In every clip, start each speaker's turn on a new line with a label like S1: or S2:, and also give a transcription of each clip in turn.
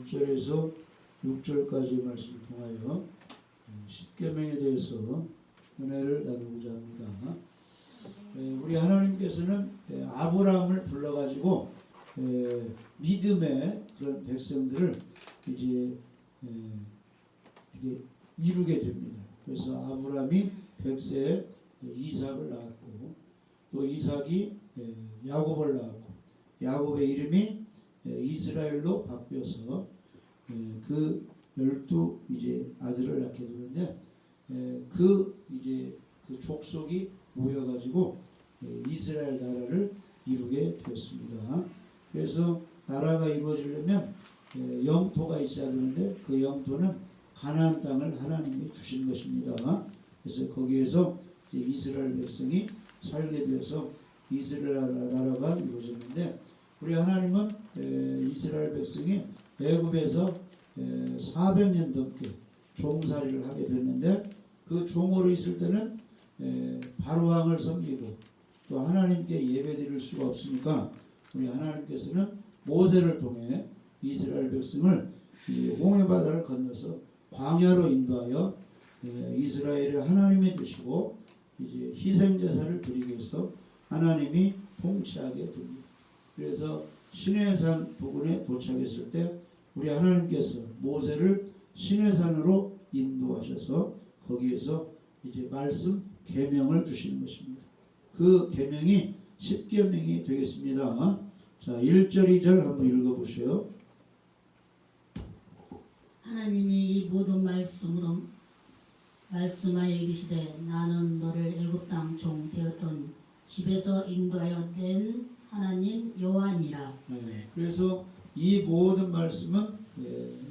S1: 1절에서 6절까지 말씀을 통하여 십계명에 대해서 은혜를 나누고자 합니다. 우리 하나님께서는 아브라함을 불러가지고 믿음의 그런 백성들을 이제 이루게 됩니다. 그래서 아브라함이 100세에 이삭을 낳았고, 또 이삭이 야곱을 낳았고, 야곱의 이름이 이스라엘로 바뀌어서 그 12 이제 아들을 낳게 되는데, 그 족속이 모여가지고 이스라엘 나라를 이루게 되었습니다. 그래서 나라가 이루어지려면 영토가 있어야 되는데, 그 영토는 가나안 땅을 하나님이 주신 것입니다. 그래서 거기에서 이스라엘 백성이 살게 되어서 이스라엘 나라가 이루어졌는데, 우리 하나님은 이스라엘 백성이 애굽에서 400년 넘게 종살이를 하게 됐는데, 그 종으로 있을 때는 바로왕을 섬기고 또 하나님께 예배드릴 수가 없으니까 우리 하나님께서는 모세를 통해 이스라엘 백성을 홍해바다를 건너서 광야로 인도하여 이스라엘의 하나님이 되시고 이제 희생제사를 드리기 위해서 하나님이 통치하게 됩니다. 그래서 시내산 부근에 도착했을 때 우리 하나님께서 모세를 시내산으로 인도하셔서 거기에서 이제 말씀 계명을 주시는 것입니다. 그 계명이 십계명이 되겠습니다. 자, 1절 2절 한번 읽어보세요.
S2: 하나님이 이 모든 말씀으로 말씀하여 이르시되 나는 너를 애굽 땅 종 되었던 집에서 인도하여 낸 하나님 여호와니라.
S1: 그래서 이 모든 말씀은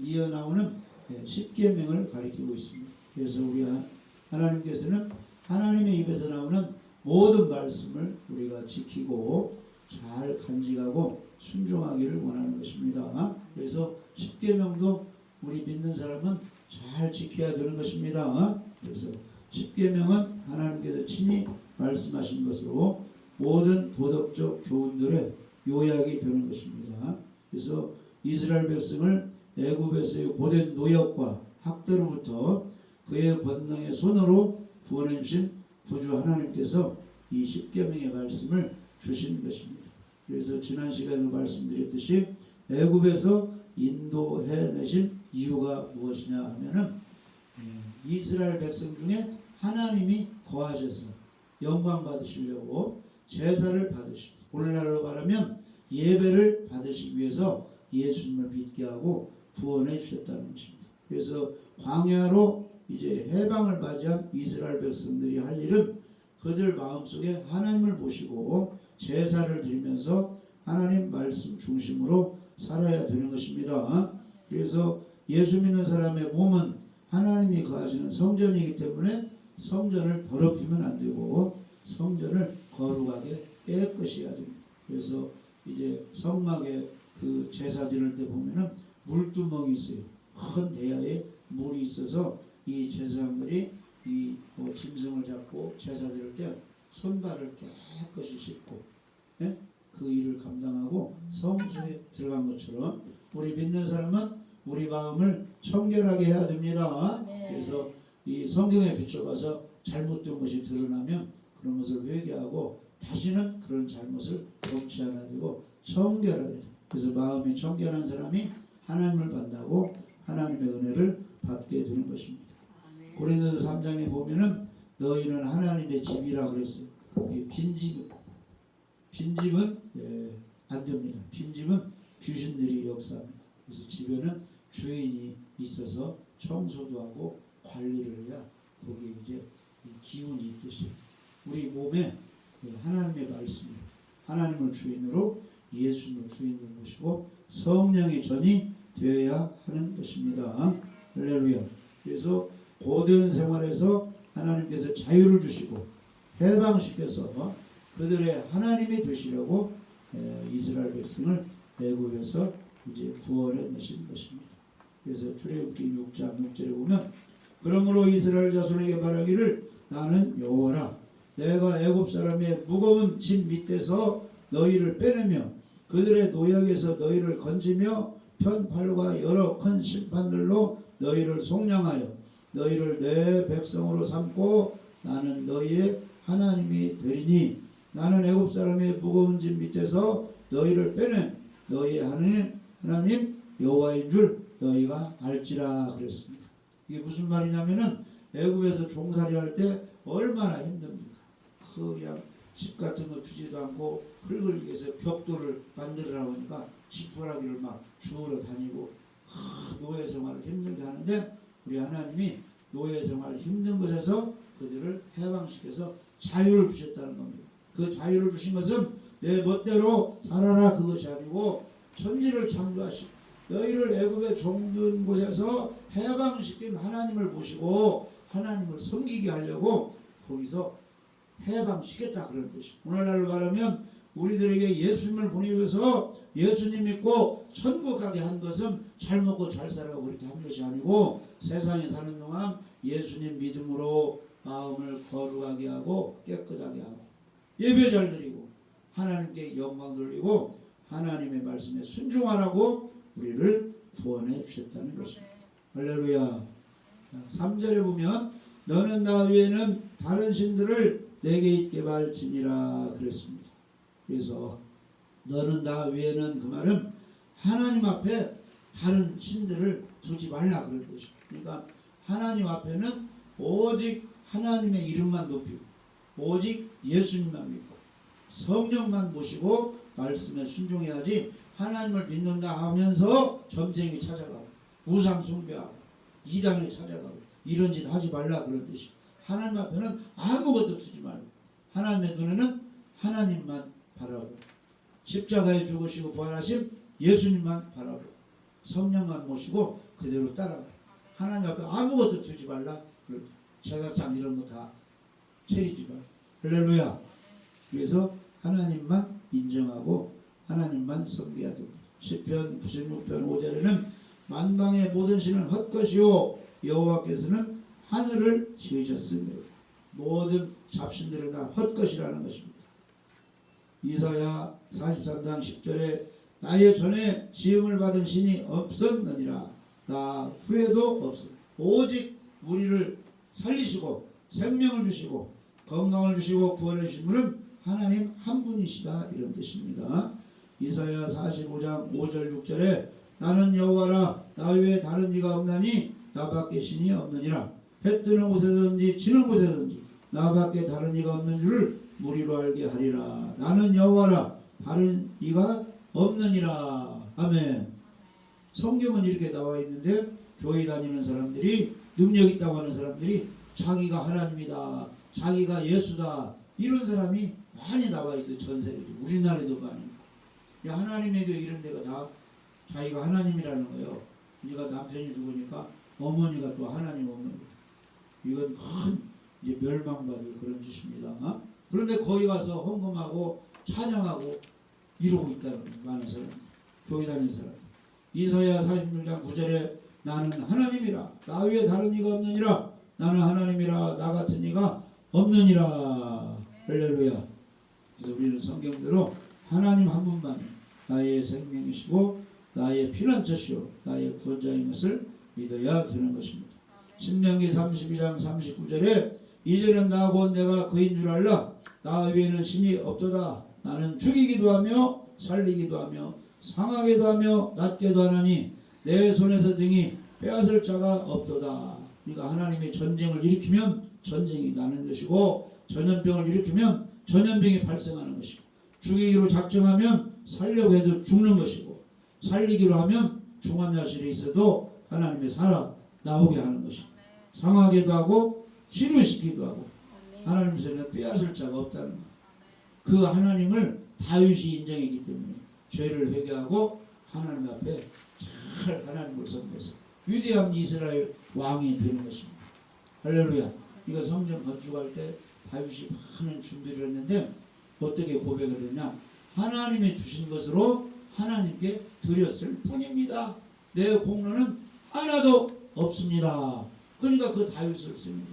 S1: 이어 나오는 십계명을 가리키고 있습니다. 그래서 우리 하나님께서는 하나님의 입에서 나오는 모든 말씀을 우리가 지키고 잘 간직하고 순종하기를 원하는 것입니다. 그래서 십계명도 우리 믿는 사람은 잘 지켜야 되는 것입니다. 그래서 십계명은 하나님께서 친히 말씀하신 것으로 모든 도덕적 교훈들의 요약이 되는 것입니다. 그래서 이스라엘 백성을 애굽에서의 고된 노역과 학대로부터 그의 권능의 손으로 구원해 주신 구주 하나님께서 이 십계명의 말씀을 주신 것입니다. 그래서 지난 시간에 말씀드렸듯이 애굽에서 인도해 내신 이유가 무엇이냐 하면은 이스라엘 백성 중에 하나님이 거하셔서 영광 받으시려고 제사를 받으시고, 오늘날로 말하면 예배를 받으시기 위해서 예수님을 믿게 하고 구원해 주셨다는 것입니다. 그래서 광야로 이제 해방을 맞이한 이스라엘 백성들이 할 일은 그들 마음속에 하나님을 모시고 제사를 드리면서 하나님 말씀 중심으로 살아야 되는 것입니다. 그래서 예수 믿는 사람의 몸은 하나님이 거하시는 성전이기 때문에 성전을 더럽히면 안 되고 성전을 거룩하게 깨끗이 해야 됩니다. 그래서 이제 성막에 그 제사 드릴 때 보면은 물두멍이 있어요. 큰 대야에 물이 있어서 이 제사장들이 이 짐승을 잡고 제사 드릴 때 손발을 깨끗이 씻고 그 일을 감당하고 성소에 들어간 것처럼 우리 믿는 사람은 우리 마음을 청결하게 해야 됩니다. 그래서 이 성경에 비춰봐서 잘못된 것이 드러나면 그런 것을 회개하고 다시는 그런 잘못을 범치 않아야 되고 청결하게 됩니다. 그래서 마음이 청결한 사람이 하나님을 만나고 하나님의 은혜를 받게 되는 것입니다. 고린도서 3장에 보면은 너희는 하나님의 집이라 그랬어요. 빈집은 안 됩니다. 빈집은 귀신들이 역사합니다. 그래서 집에는 주인이 있어서 청소도 하고 관리를 해야 거기에 이제 기운이 있듯이 우리 몸에 하나님의 말씀을, 하나님을 주인으로 예수님을 주인으로 모시고 성령의 전이 되어야 하는 것입니다. 할렐루야. 그래서 고된 생활에서 하나님께서 자유를 주시고 해방시켜서 그들의 하나님이 되시려고 이스라엘 백성을 애굽에서 이제 구원해 내신 것입니다. 그래서 출애굽기 6장 6절에 보면 그러므로 이스라엘 자손에게 말하기를 나는 여호와라 내가 애굽 사람의 무거운 짐 밑에서 너희를 빼내며 그들의 노역에서 너희를 건지며 편팔과 여러 큰 심판들로 너희를 속량하여 너희를 내 백성으로 삼고 나는 너희의 하나님이 되리니 나는 애굽 사람의 무거운 짐 밑에서 너희를 빼낸 너희의 하나님 여호와인 줄 너희가 알지라 그랬습니다. 이게 무슨 말이냐면은 애굽에서 종살이 할 때 얼마나 힘듭니까? 그냥 집 같은 거 주지도 않고 흙을 위해서 벽돌을 만들으라고 하니까 지푸라기를 막 주우러 다니고 노예 생활을 힘들게 하는데 우리 하나님이 노예 생활 힘든 곳에서 그들을 해방시켜서 자유를 주셨다는 겁니다. 그 자유를 주신 것은 내 멋대로 살아라 그것이 아니고 천지를 창조하시고 너희를 애굽의 종된 곳에서 해방시킨 하나님을 모시고 하나님을 섬기게 하려고 거기서 해방시켰다 그런 것이. 오늘날로 말하면 우리들에게 예수님을 보내줘서 예수님 믿고 천국 가게 한 것은 잘 먹고 잘 살라고 그렇게 한 것이 아니고 세상에 사는 동안 예수님 믿음으로 마음을 거룩하게 하고 깨끗하게 하고 예배 잘 드리고 하나님께 영광 돌리고 하나님의 말씀에 순종하라고 우리를 구원해 주셨다는 것입니다. 할렐루야. 3절에 보면 너는 나 외에는 다른 신들을 내게 있게 말지니라 그랬습니다. 그래서 너는 나 외에는 그 말은 하나님 앞에 다른 신들을 두지 말라 그런 것이죠. 그러니까 하나님 앞에는 오직 하나님의 이름만 높이고 오직 예수님만 믿고 성령만 모시고 말씀에 순종해야지 하나님을 믿는다 하면서 점쟁이 찾아가고 우상 숭배하고 이단에 찾아가고 이런 짓 하지 말라 그런 뜻이. 하나님 앞에는 아무것도 쓰지 말고 하나님의 눈에는 하나님만 바라고 십자가에 죽으시고 부활하신 예수님만 바라고 성령만 모시고 그대로 따라가. 하나님 앞에 아무것도 두지 말라. 제사장 이런 거 다 차리지 마. 할렐루야. 그래서 하나님만 인정하고 하나님만 섬겨야 됩니다. 시편 96편 5절에는 만방의 모든 신은 헛것이요 여호와께서는 하늘을 지으셨습니다. 모든 잡신들은 다 헛것이라는 것입니다. 이사야 43장 10절에 나의 전에 지음을 받은 신이 없었느니라. 나 후에도 없어. 오직 우리를 살리시고 생명을 주시고 건강을 주시고 구원해 주신 분은 하나님 한 분이시다 이런 뜻입니다. 이사야 45장 5절 6절에 나는 여호와라 나 외에 다른 이가 없나니 나밖에 신이 없느니라. 해 뜨는 곳에든지 지는 곳에든지 나밖에 다른 이가 없는 줄을 무리로 알게 하리라. 나는 여호와라 다른 이가 없느니라. 아멘. 성경은 이렇게 나와 있는데 교회 다니는 사람들이 능력 있다고 하는 사람들이 자기가 하나님이다 자기가 예수다 이런 사람이 많이 나와 있어요. 전 세계에 우리나라에도 많이. 하나님의 교회 이런 데가 다 자기가 하나님이라는 거예요. 그러니까 남편이 죽으니까 어머니가 또 하나님 어머니. 이건 큰 이제 멸망받을 그런 짓입니다. 그런데 거기 가서 헌금하고 찬양하고 이러고 있다는 거예요. 많은 사람. 교회 다니는 사람. 이사야 46장 9절에 나는 하나님이라 나 위에 다른 이가 없느니라. 나는 하나님이라 나 같은 이가 없느니라. 할렐루야. 그래서 우리는 성경대로 하나님 한 분만 나의 생명이시고 나의 피난처시오 나의 구원자인 것을 믿어야 되는 것입니다. 신명기 32장 39절에 이제는 나 곧 내가 그인 줄 알라. 나 외에는 신이 없도다. 나는 죽이기도 하며 살리기도 하며 상하게도 하며 낫게도 하나니 내 손에서 등이 빼앗을 자가 없도다. 그러니까 하나님의 전쟁을 일으키면 전쟁이 나는 것이고 전염병을 일으키면 전염병이 발생하는 것이고 죽이기로 작정하면 살려고 해도 죽는 것이고 살리기로 하면 중환자실에 있어도 하나님의 살아 나오게 하는 것이고 상하게도 하고 치료시키기도 하고 하나님 손에 빼앗을 자가 없다는 것. 그 하나님을 다윗이 인정했기 때문에 죄를 회개하고 하나님 앞에 잘 하나님을 섬겨서 위대한 이스라엘 왕이 되는 것입니다. 할렐루야. 이거 성전 건축할 때 다윗이 많은 준비를 했는데 어떻게 고백을 했냐. 하나님이 주신 것으로 하나님께 드렸을 뿐입니다. 내 공로는 하나도 없습니다. 그러니까 그 다윗을 씁니다.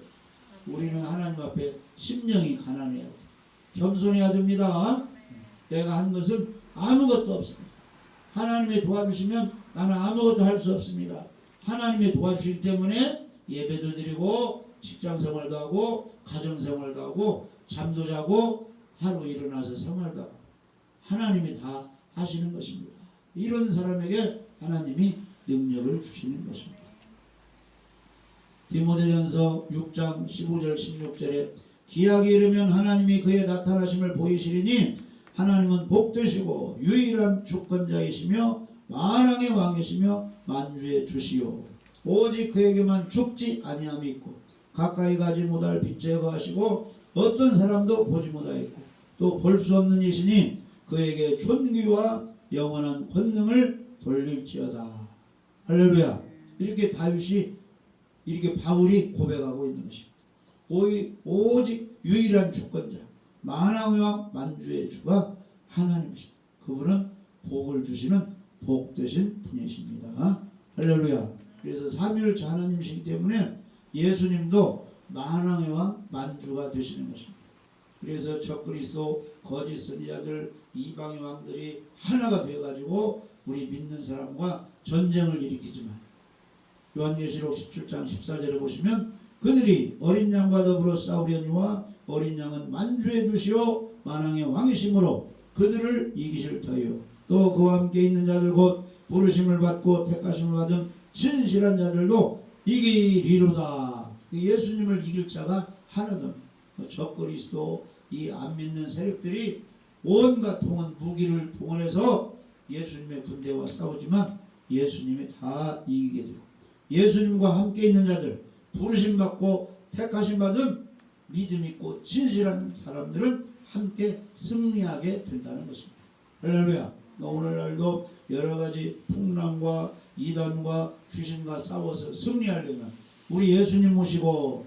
S1: 우리는 하나님 앞에 심령이 가난해야 돼. 겸손해야 됩니다. 내가 한 것은 아무것도 없습니다. 하나님이 도와주시면 나는 아무것도 할 수 없습니다. 하나님이 도와주시기 때문에 예배도 드리고 직장생활도 하고 가정생활도 하고 잠도 자고 하루 일어나서 생활도 하고 하나님이 다 하시는 것입니다. 이런 사람에게 하나님이 능력을 주시는 것입니다. 디모데전서 6장 15절 16절에 기약이 이르면 하나님이 그의 나타나심을 보이시리니 하나님은 복되시고 유일한 주권자이시며 만왕의 왕이시며 만주의 주시오. 오직 그에게만 죽지 아니함이 있고 가까이 가지 못할 빛에 거하시고 어떤 사람도 보지 못하였고 또 볼 수 없는 이시니 그에게 존귀와 영원한 권능을 돌릴지어다. 할렐루야. 이렇게 다윗이 이렇게 바울이 고백하고 있는 것입니다. 오직 유일한 주권자 만왕의 왕 만주의 주가 하나님이십니다. 그분은 복을 주시는 복되신 분이십니다. 할렐루야. 그래서 삼위일체 하나님이시기 때문에 예수님도 만왕의 왕 만주가 되시는 것입니다. 그래서 적그리스도 거짓 선지자들 이방의 왕들이 하나가 되어가지고 우리 믿는 사람과 전쟁을 일으키지만 요한계시록 17장 14절에 보시면 그들이 어린 양과 더불어 싸우려니와 어린 양은 만주의 주시오 만왕의 왕이시므로 그들을 이기실 터이요 또 그와 함께 있는 자들 곧 부르심을 받고 택하심을 받은 신실한 자들도 이기리로다. 예수님을 이길 자가 하나도 적그리스도 이 안 믿는 세력들이 온갖 무기를 동원해서 예수님의 군대와 싸우지만 예수님이 다 이기게 되고 예수님과 함께 있는 자들 부르심 받고 택하심 받은 믿음 있고 진실한 사람들은 함께 승리하게 된다는 것입니다. 할렐루야. 오늘날도 여러가지 풍랑과 이단과 귀신과 싸워서 승리하려면 우리 예수님 모시고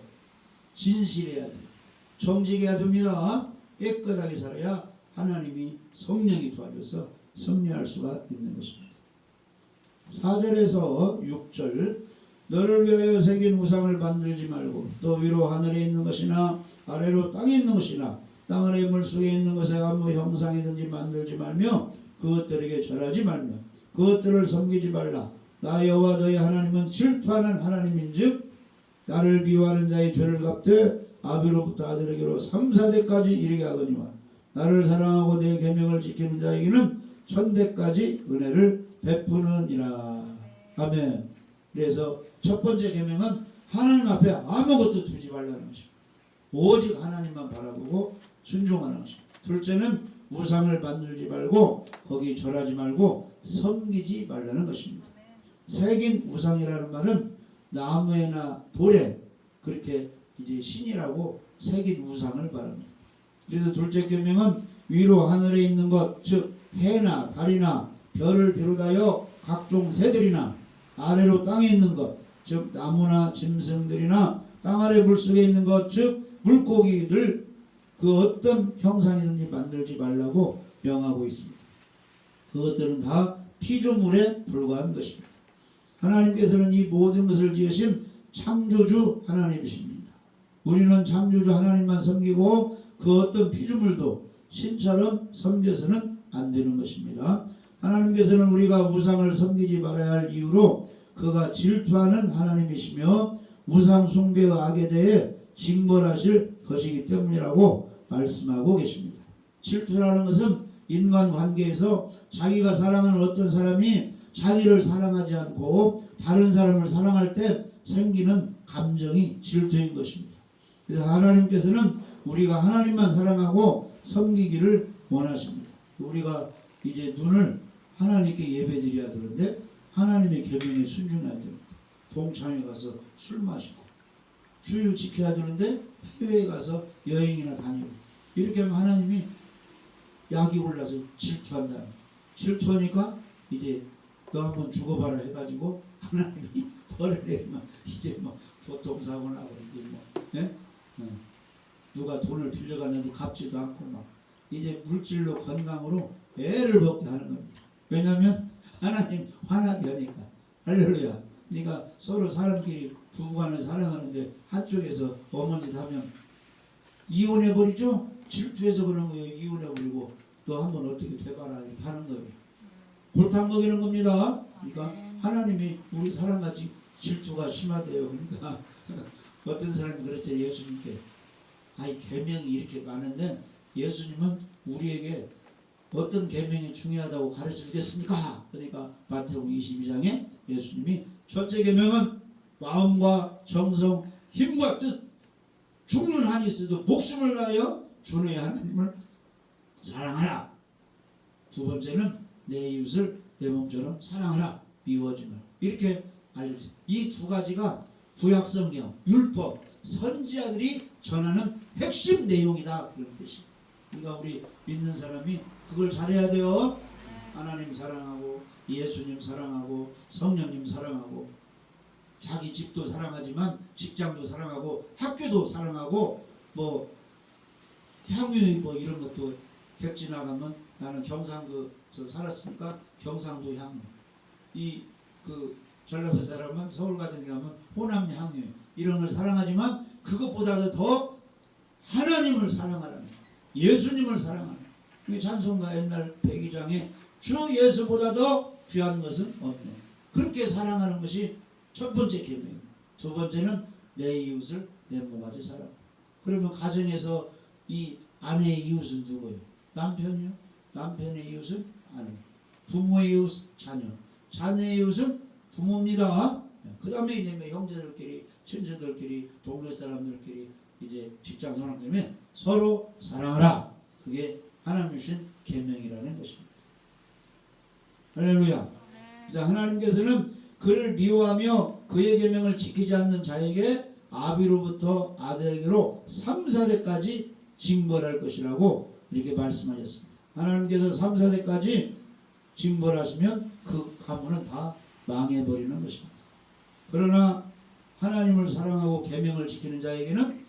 S1: 진실해야 돼요. 정직해야 됩니다. 깨끗하게 살아야 하나님이 성령이 도와줘서 승리할 수가 있는 것입니다. 4절에서 6절 너를 위하여 새긴 우상을 만들지 말고 또 위로 하늘에 있는 것이나 아래로 땅에 있는 것이나 땅 아래 물속에 있는 것에 아무 형상이든지 만들지 말며 그것들에게 절하지 말며 그것들을 섬기지 말라. 나 여호와 너희 하나님은 질투하는 하나님인즉 나를 미워하는 자의 죄를 갚되 아비로부터 아들에게로 3, 4대까지 이르게 하거니와 나를 사랑하고 내 계명을 지키는 자에게는 1000대까지 은혜를 베푸느니라. 아멘. 그래서 첫 번째 계명은 하나님 앞에 아무것도 두지 말라는 것입니다. 오직 하나님만 바라보고 순종하는 것입니다. 둘째는 우상을 만들지 말고 거기 절하지 말고 섬기지 말라는 것입니다. 새긴 우상이라는 말은 나무에나 돌에 그렇게 이제 신이라고 새긴 우상을 말합니다. 그래서 둘째 계명은 위로 하늘에 있는 것, 즉 해나 달이나 별을 비롯하여 각종 새들이나 아래로 땅에 있는 것, 즉 나무나 짐승들이나 땅 아래 물속에 있는 것, 즉 물고기들 그 어떤 형상이든지 만들지 말라고 명하고 있습니다. 그것들은 다 피조물에 불과한 것입니다. 하나님께서는 이 모든 것을 지으신 창조주 하나님이십니다. 우리는 창조주 하나님만 섬기고 그 어떤 피조물도 신처럼 섬겨서는 안 되는 것입니다. 하나님께서는 우리가 우상을 섬기지 말아야 할 이유로 그가 질투하는 하나님이시며 우상 숭배의 악에 대해 징벌하실 것이기 때문이라고 말씀하고 계십니다. 질투라는 것은 인간관계에서 자기가 사랑하는 어떤 사람이 자기를 사랑하지 않고 다른 사람을 사랑할 때 생기는 감정이 질투인 것입니다. 그래서 하나님께서는 우리가 하나님만 사랑하고 섬기기를 원하십니다. 우리가 이제 눈을 하나님께 예배드려야 되는데 하나님의 계명에 순종해야 됩니다. 동창회 가서 술 마시고 주일 지켜야 되는데 해외에 가서 여행이나 다니고 이렇게 하면 하나님이 약이 올라서 질투한다. 질투하니까 이제 너 한번 죽어봐라 해가지고 하나님이 벌을 내리면 이제 뭐 교통사고나 이제 뭐 예? 누가 돈을 빌려갔는데 갚지도 않고 막 이제 물질로 건강으로 애를 먹게 하는 겁니다. 왜냐하면 하나님 화나게 하니까. 할렐루야. 그러니까 서로 사람끼리 부부간에 사랑하는데 한쪽에서 어머니 하면 이혼해버리죠. 질투해서 그런 거예요. 이혼해버리고 너 한번 어떻게 돼봐라 이렇게 하는 거예요. 골탕 먹이는 겁니다. 그러니까 하나님이 우리 사람같이 질투가 심하대요. 그러니까 어떤 사람이 그랬죠. 예수님께 아이 계명이 이렇게 많은데 예수님은 우리에게 어떤 계명이 중요하다고 가르쳐 주겠습니까? 그러니까 마태복음 22장에 예수님이 첫째 계명은 마음과 정성, 힘과 뜻, 죽는 한이 있어도 목숨을 다하여 주 너의 하나님을 사랑하라. 두 번째는 내 이웃을 내 몸처럼 사랑하라. 미워하지 마라. 이렇게 알려주세요. 이 두 가지가 구약성경, 율법, 선지자들이 전하는 핵심 내용이다. 그런 뜻이에요. 그러니까 우리 믿는 사람이 그걸 잘해야 돼요. 하나님 사랑하고 예수님 사랑하고 성령님 사랑하고 자기 집도 사랑하지만 직장도 사랑하고 학교도 사랑하고 뭐 향유 뭐 이런 것도 객지 나가면 나는 경상도에서 살았으니까 경상도 향유 이 그 전라도 사람은 서울 같은 데 가면 호남 향유 이런 걸 사랑하지만 그것보다도 더 하나님을 사랑하라는 예수님을 사랑하는 그 찬송가 옛날 백이장에 주 예수보다 더 귀한 것은 없네. 그렇게 사랑하는 것이 첫 번째 계명이에요. 두 번째는 내 이웃을 내 몸같이 사랑. 그러면 가정에서 이 아내의 이웃은 누구예요? 남편이요. 남편의 이웃은 아내. 부모의 이웃 자녀. 자녀의 이웃은 부모입니다. 그 다음에 이제 형제들끼리, 친척들끼리, 동네 사람들끼리, 이제 직장 선악되면 서로 사랑하라. 그게 하나님 주신 계명이라는 것입니다. 할렐루야. 그래서 하나님께서는 그를 미워하며 그의 계명을 지키지 않는 자에게 아비로부터 아들에게로 3, 4대까지 징벌할 것이라고 이렇게 말씀하셨습니다. 하나님께서 3, 4대까지 징벌하시면 그 가문은 다 망해버리는 것입니다. 그러나 하나님을 사랑하고 계명을 지키는 자에게는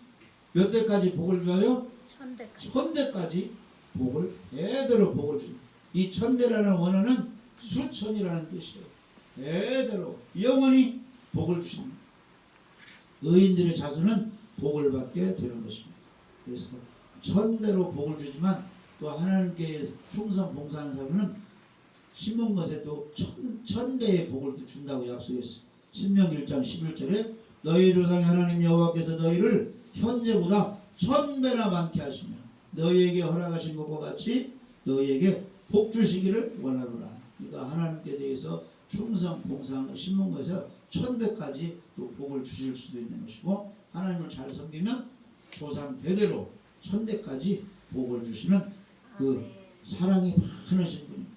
S1: 몇 대까지 복을 주어요?
S3: 1000대까지.
S1: 1000대까지 복을 대대로 복을 줍니다. 이 1000대라는 원어는 수천이라는 뜻이에요. 대대로 영원히 복을 주십니다. 의인들의 자손은 복을 받게 되는 것입니다. 그래서 1000대로 복을 주지만 또 하나님께 충성 봉사하는 사람은 심은 것에 또 1000배의 복을 또 준다고 약속했어요. 신명기 1장 11절에 너희 조상의 하나님 여호와께서 너희를 현재보다 1000배나 많게 하시며 너희에게 허락하신 것과 같이 너희에게 복 주시기를 원하노라. 그러니까 하나님께 대해서 충성 봉사하는 심은 것에 1000배까지 또 복을 주실 수도 있는 것이고 하나님을 잘 섬기면 조상 대대로 1000대까지 복을 주시는 그 사랑이 많으신 분입니다.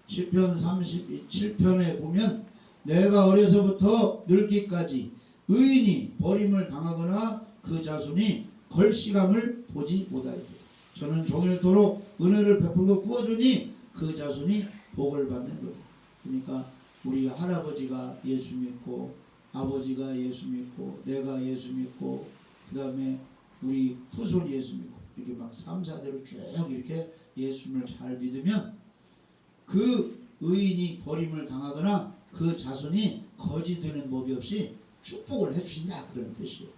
S1: 시편 37편에 보면 내가 어려서부터 늙기까지 의인이 버림을 당하거나 그 자손이 걸시감을 보지 못하였다. 저는 종일토록 은혜를 베풀고 꾸어주니 그 자손이 복을 받는 거다. 그러니까 우리 할아버지가 예수 믿고 아버지가 예수 믿고 내가 예수 믿고 그 다음에 우리 후손 예수 믿고 이렇게 막 3, 4대로 쭉 이렇게 예수님을 잘 믿으면 그 의인이 버림을 당하거나 그 자손이 거지되는 법이 없이 축복을 해주신다 그런 뜻이에요.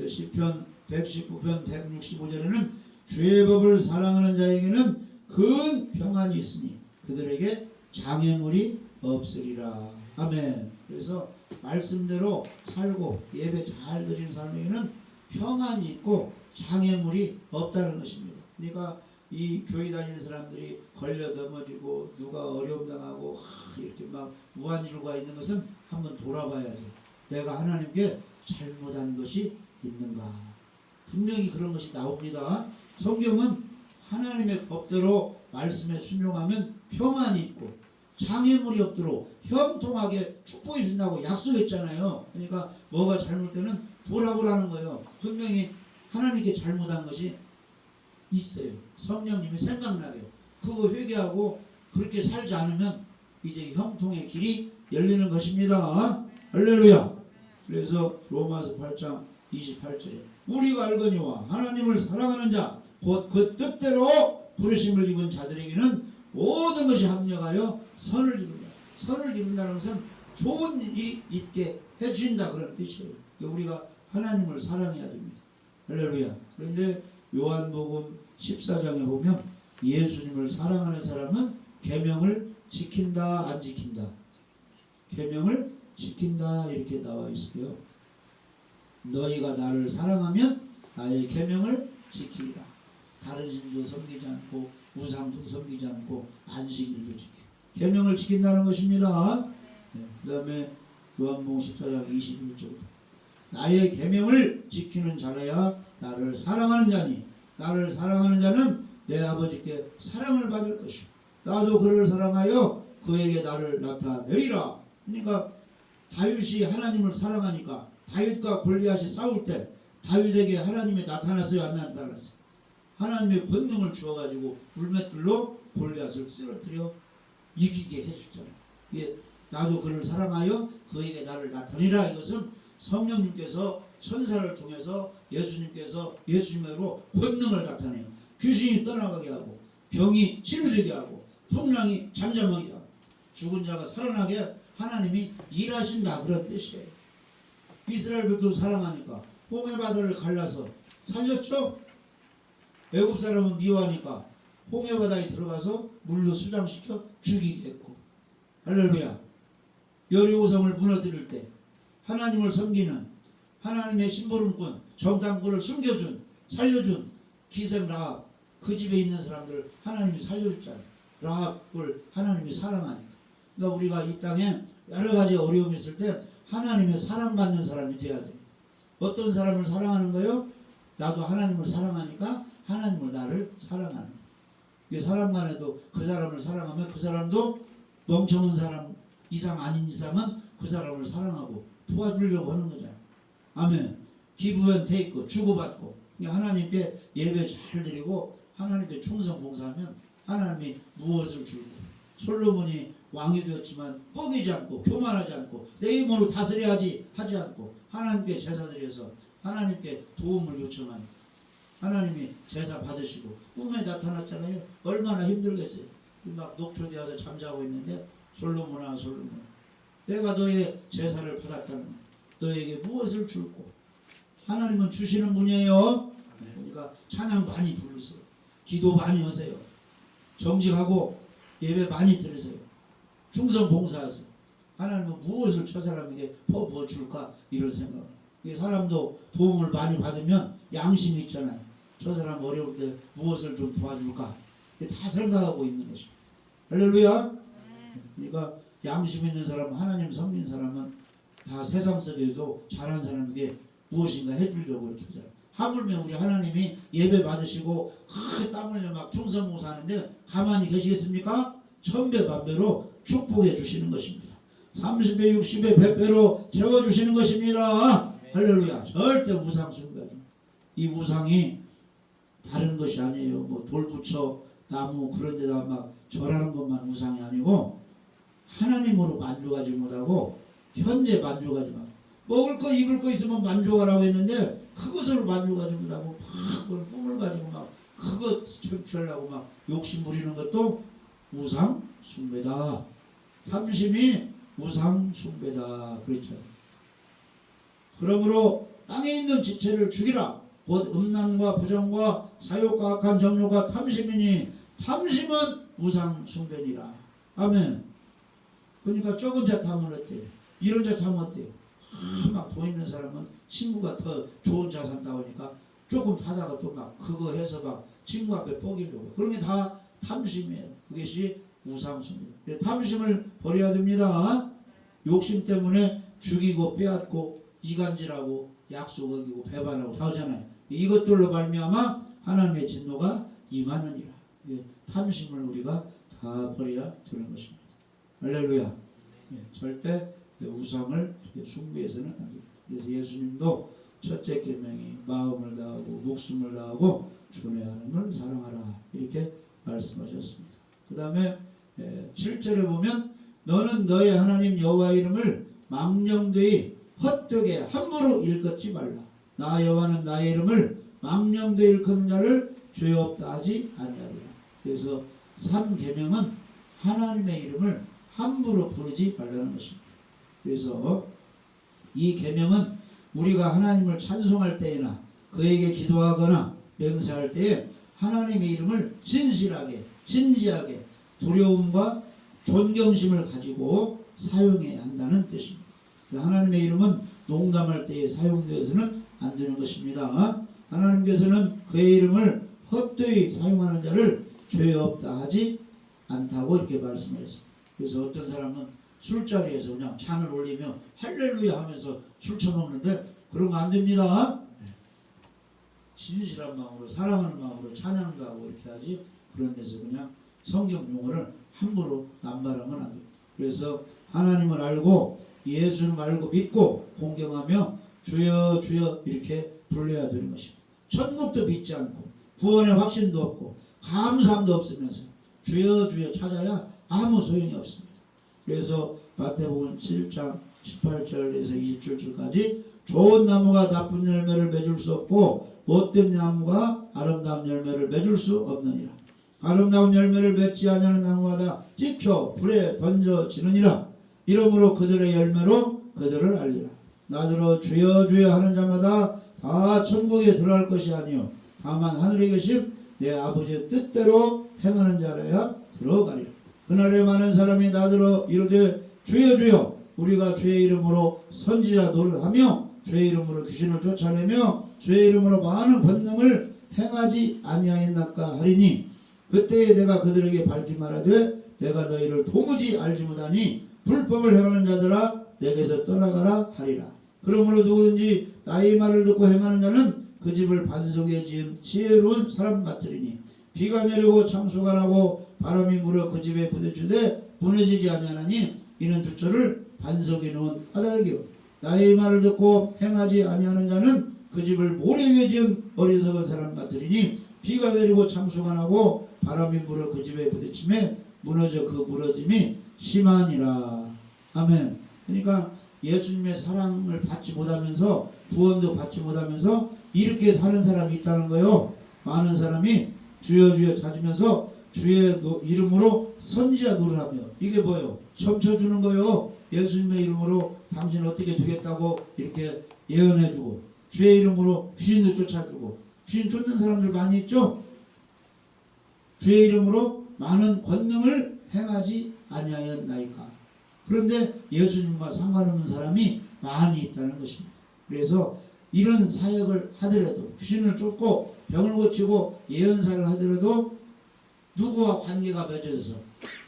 S1: 시편 119편 165절에는 주의 법을 사랑하는 자에게는 큰 평안이 있으니 그들에게 장애물이 없으리라. 아멘. 그래서 말씀대로 살고 예배 잘 드리는 사람에게는 평안이 있고 장애물이 없다는 것입니다. 그러니까 이 교회 다니는 사람들이 걸려 넘어지고 누가 어려움 당하고 이렇게 막 무한일과 있는 것은 한번 돌아봐야죠. 내가 하나님께 잘못한 것이 있는가. 분명히 그런 것이 나옵니다. 성경은 하나님의 법대로 말씀에 순종하면 평안이 있고 장애물이 없도록 형통하게 축복해 준다고 약속했잖아요. 그러니까 뭐가 잘못되면 돌아보라는 거예요. 분명히 하나님께 잘못한 것이 있어요. 성령님이 생각나요. 그거 회개하고 그렇게 살지 않으면 이제 형통의 길이 열리는 것입니다. 할렐루야. 그래서 로마서 8장 28절에 우리가 알거니와 하나님을 사랑하는 자 곧 그 뜻대로 부르심을 입은 자들에게는 모든 것이 합력하여 선을 이룬다. 선을 이룬다는 것은 좋은 일이 있게 해주신다 그런 뜻이에요. 우리가 하나님을 사랑해야 됩니다. 할렐루야. 그런데 요한복음 14장에 보면 예수님을 사랑하는 사람은 계명을 지킨다 안 지킨다. 계명을 지킨다 이렇게 나와 있어요. 너희가 나를 사랑하면 나의 계명을 지키리라. 다른 신도 섬기지 않고 우상도 섬기지 않고 안식일도 지켜 계명을 지킨다는 것입니다. 그 다음에 요한복음 14장 21절 나의 계명을 지키는 자라야 나를 사랑하는 자니 나를 사랑하는 자는 내 아버지께 사랑을 받을 것이요 나도 그를 사랑하여 그에게 나를 나타내리라. 그러니까 다윗이 하나님을 사랑하니까 다윗과 골리앗이 싸울 때 다윗에게 하나님이 나타났어요, 안 나타났어요? 하나님의 권능을 주어가지고 불맷들로 골리앗을 쓰러뜨려 이기게 해주잖아요. 예, 나도 그를 사랑하여 그에게 나를 나타내라. 이것은 성령님께서 천사를 통해서 예수님으로 권능을 나타내요. 귀신이 떠나가게 하고 병이 치료되게 하고 풍랑이 잠잠하게 하고 죽은 자가 살아나게 하나님이 일하신다 그런 뜻이에요. 이스라엘 백성 사랑하니까 홍해 바다를 갈라서 살렸죠. 애굽 사람은 미워하니까 홍해 바다에 들어가서 물로 수장시켜 죽이게 했고 할렐루야. 여리고성을 무너뜨릴 때 하나님을 섬기는 하나님의 심부름꾼 정탐꾼을 숨겨준 살려준 기생 라합 그 집에 있는 사람들 하나님이 살려줬잖아요. 라합을 하나님이 사랑하니까. 그러니까 우리가 이 땅에 여러 가지 어려움이 있을 때 하나님의 사랑받는 사람이 돼야 돼요. 어떤 사람을 사랑하는 거요? 나도 하나님을 사랑하니까 하나님을 나를 사랑하는 거예요. 사람 간에도 그 사람을 사랑하면 그 사람도 멍청한 사람 이상 아닌 이상은 그 사람을 사랑하고 도와주려고 하는 거잖아요. 아멘. 기브앤 테이크 주고받고 하나님께 예배 잘 드리고 하나님께 충성 봉사하면 하나님이 무엇을 줄고 솔로몬이 왕이 되었지만 뻐기지 않고 교만하지 않고 내 힘으로 다스려야지 하지 않고 하나님께 제사 드려서 하나님께 도움을 요청하니 하나님이 제사 받으시고 꿈에 나타났잖아요. 얼마나 힘들겠어요. 막 녹초되어서 잠자고 있는데 솔로몬아 내가 너의 제사를 받았다는 너에게 무엇을 줄고 하나님은 주시는 분이에요. 그러니까 찬양 많이 부르세요. 기도 많이 하세요. 정직하고 예배 많이 드리세요. 충성 봉사하세요. 하나님은 무엇을 저 사람에게 퍼부어 줄까 이런 생각. 이 사람도 도움을 많이 받으면 양심이 있잖아요. 저 사람 어려울 때 무엇을 좀 도와줄까 다 생각하고 있는 것이죠. 할렐루야. 그러니까 양심 있는 사람, 하나님 섬긴 사람은 다 세상 속에도 잘한 사람에게 무엇인가 해주려고 이렇게 하잖아요. 하물며 우리 하나님이 예배 받으시고 땀 흘려 막 충성봉사하는데 가만히 계시겠습니까? 천배만배로 축복해 주시는 것입니다. 30배 60배 100배로 채워주시는 것입니다. 할렐루야. 절대 우상 숭배하지. 이 우상이 다른 것이 아니에요. 뭐 돌부처 나무 그런 데다 막 절하는 것만 우상이 아니고 하나님으로 만족하지 못하고 현재 만족하지 마. 먹을 거 입을 거 있으면 만족하라고 했는데 그것으로 만족하지 못하고 막 꿈을 가지고 막 그것 쟁취하려고 막 욕심 부리는 것도 우상 숭배다. 탐심이 우상 숭배다 그랬잖아요. 그러므로 땅에 있는 지체를 죽이라. 곧 음란과 부정과 사욕과 악한 정욕과 탐심이니 탐심은 우상 숭배니라. 아멘. 그러니까 적은 자 타면 어때요? 이런 자 타면 어때요? 막 돈 있는 사람은 친구가 더 좋은 자 산다고 하니까 조금 타다가 또 막 그거 해서 막 친구 앞에 뻐기려고. 그런 게 다 탐심이에요. 그것이 우상숭배입니다. 탐심을 버려야 됩니다. 욕심 때문에 죽이고 빼앗고 이간질하고 약속 어기고 배반하고 다 하잖아요. 이것들로 말미암아 하나님의 진노가 임하느니라. 탐심을 우리가 다 버려야 되는 것입니다. 할렐루야. 절대 우상을 숭배해서는 안 됩니다. 그래서 예수님도 첫째 계명이 마음을 다하고 목숨을 다하고 주의 하나님을 사랑하라 이렇게 말씀하셨습니다. 그 다음에 7절에 보면 너는 너의 하나님 여호와의 이름을 망령되이 헛되게 함부로 일컫지 말라. 나 여호와는 나의 이름을 망령되이 일컫는 자를 죄 없다 하지 아니하리라. 그래서 3계명은 하나님의 이름을 함부로 부르지 말라는 것입니다. 그래서 이 계명은 우리가 하나님을 찬송할 때에나 그에게 기도하거나 맹세할 때에 하나님의 이름을 진실하게 진지하게 두려움과 존경심을 가지고 사용해야 한다는 뜻입니다. 하나님의 이름은 농담할 때에 사용되어서는 안 되는 것입니다. 하나님께서는 그의 이름을 헛되이 사용하는 자를 죄 없다 하지 않다고 이렇게 말씀하셨습니다. 그래서 어떤 사람은 술자리에서 그냥 잔을 올리며 할렐루야 하면서 술 처먹는데 그런 거 안 됩니다. 진실한 마음으로 사랑하는 마음으로 찬양도 하고 이렇게 하지 그런 데서 그냥 성경 용어를 함부로 남발하면 안 돼요. 그래서 하나님을 알고 예수를 알고 믿고 공경하며 주여 주여 이렇게 불러야 되는 것입니다. 천국도 믿지 않고 구원의 확신도 없고 감사함도 없으면서 주여 주여 찾아야 아무 소용이 없습니다. 그래서 마태복음 7장 18절에서 27절까지 좋은 나무가 나쁜 열매를 맺을 수 없고 못된 나무가 아름다운 열매를 맺을 수 없느니라. 아름다운 열매를 맺지 아니하는 나무마다 찍혀 불에 던져지느니라. 이러므로 그들의 열매로 그들을 알리라. 나더러 주여 주여 하는 자마다 다 천국에 들어갈 것이 아니요 다만 하늘에 계신 내 아버지의 뜻대로 행하는 자라야 들어가리라. 그날에 많은 사람이 나더러 이르되 주여 주여 우리가 주의 이름으로 선지자 노릇하며 주의 이름으로 귀신을 쫓아내며 주의 이름으로 많은 권능을 행하지 아니하였나까 하리니 그때에 내가 그들에게 밝히 말하되 내가 너희를 도무지 알지 못하니 불법을 행하는 자들아 내게서 떠나가라 하리라. 그러므로 누구든지 나의 말을 듣고 행하는 자는 그 집을 반석에 지은 지혜로운 사람 같으리니 비가 내리고 창수가 나고 바람이 불어 그 집에 부딪히되 무너지지 아니하나니 이는 주처를 반석에 놓은 까닭이요 나의 말을 듣고 행하지 아니하는 자는 그 집을 모래 위에 지은 어리석은 사람 같으리니 비가 내리고 창수가 나고 바람이 불어 그 집에 부딪히매 무너져 그 부러짐이 심하니라. 아멘. 그러니까 예수님의 사랑을 받지 못하면서 구원도 받지 못하면서 이렇게 사는 사람이 있다는 거예요. 많은 사람이 주여 주여 찾으면서 주의 이름으로 선지자 노릇하며 이게 뭐예요? 점쳐주는 거예요. 예수님의 이름으로 당신 어떻게 되겠다고 이렇게 예언해주고 주의 이름으로 귀신도 쫓아주고 귀신 쫓는 사람들 많이 있죠? 주의 이름으로 많은 권능을 행하지 아니하였나이까. 그런데 예수님과 상관없는 사람이 많이 있다는 것입니다. 그래서 이런 사역을 하더라도 귀신을 쫓고 병을 고치고 예언사를 하더라도 누구와 관계가 맺어져서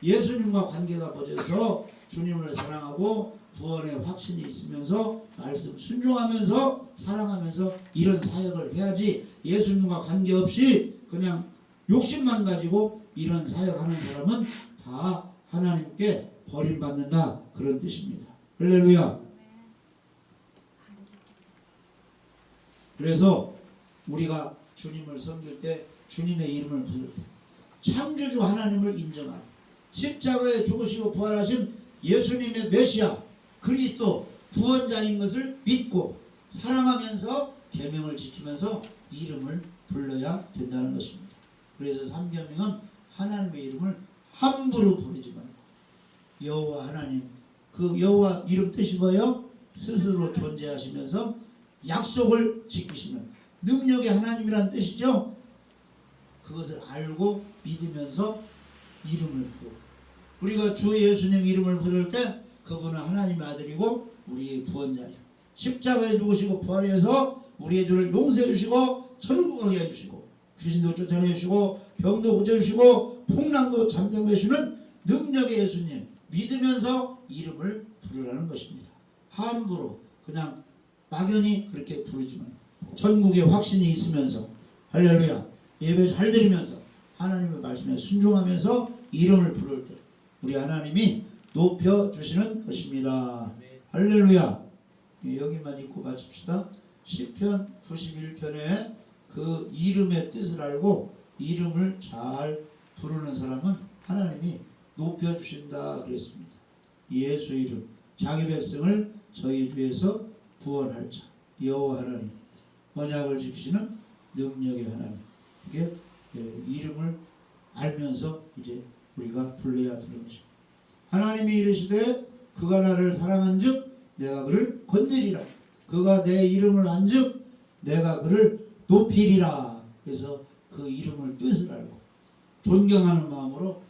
S1: 예수님과 관계가 맺어서 주님을 사랑하고 구원의 확신이 있으면서 말씀 순종하면서 사랑하면서 이런 사역을 해야지 예수님과 관계없이 그냥 욕심만 가지고 이런 사역하는 사람은 다 하나님께 버림받는다 그런 뜻입니다. 할렐루야. 그래서 우리가 주님을 섬길 때 주님의 이름을 부를 때 창조주 하나님을 인정하고 십자가에 죽으시고 부활하신 예수님의 메시아 그리스도 구원자인 것을 믿고 사랑하면서 계명을 지키면서 이름을 불러야 된다는 것입니다. 그래서 삼계명은 하나님의 이름을 함부로 부르지 말고 여호와 하나님 그 여호와 이름 뜻이 뭐예요? 스스로 존재하시면서 약속을 지키시는 능력의 하나님이라는 뜻이죠. 그것을 알고 믿으면서 이름을 부르고 우리가 주 예수님 이름을 부를 때 그분은 하나님의 아들이고 우리의 구원자예요. 십자가에 죽으시고 부활해서 우리의 죄를 용서해 주시고 천국 가게 해주시고 귀신도 쫓아내 주시고 병도 고쳐주시고 풍랑도 잠잠해 주시는 능력의 예수님 믿으면서 이름을 부르라는 것입니다. 함부로 그냥 막연히 그렇게 부르지만 천국의 확신이 있으면서 할렐루야 예배 잘 드리면서 하나님의 말씀에 순종하면서 이름을 부를 때 우리 하나님이 높여주시는 것입니다. 할렐루야. 여기만 읽고 마칩시다. 시편 91편에 그 이름의 뜻을 알고 이름을 잘 부르는 사람은 하나님이 높여주신다 그랬습니다. 예수 이름 자기 백성을 저희 죄에서 구원할 자 여호와 하나님 언약을 지키시는 능력의 하나님 이게 이름을 알면서 이제 우리가 불러야 되는 것입니다. 하나님이 이르시되 그가 나를 사랑한즉 내가 그를 건드리라 그가 내 이름을 안즉 내가 그를 높이리라. 그래서 그 이름을 뜻을 알고 존경하는 마음으로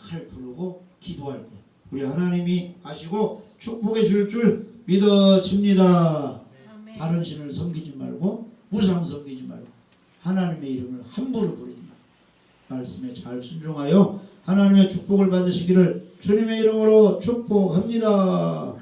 S1: 잘 부르고 기도할 때 우리 하나님이 아시고 축복해 줄 줄 믿어집니다. 다른 신을 섬기지 말고 우상 섬기지 말고 하나님의 이름을 함부로 부르지 말고 말씀에 잘 순종하여 하나님의 축복을 받으시기를 주님의 이름으로 축복합니다.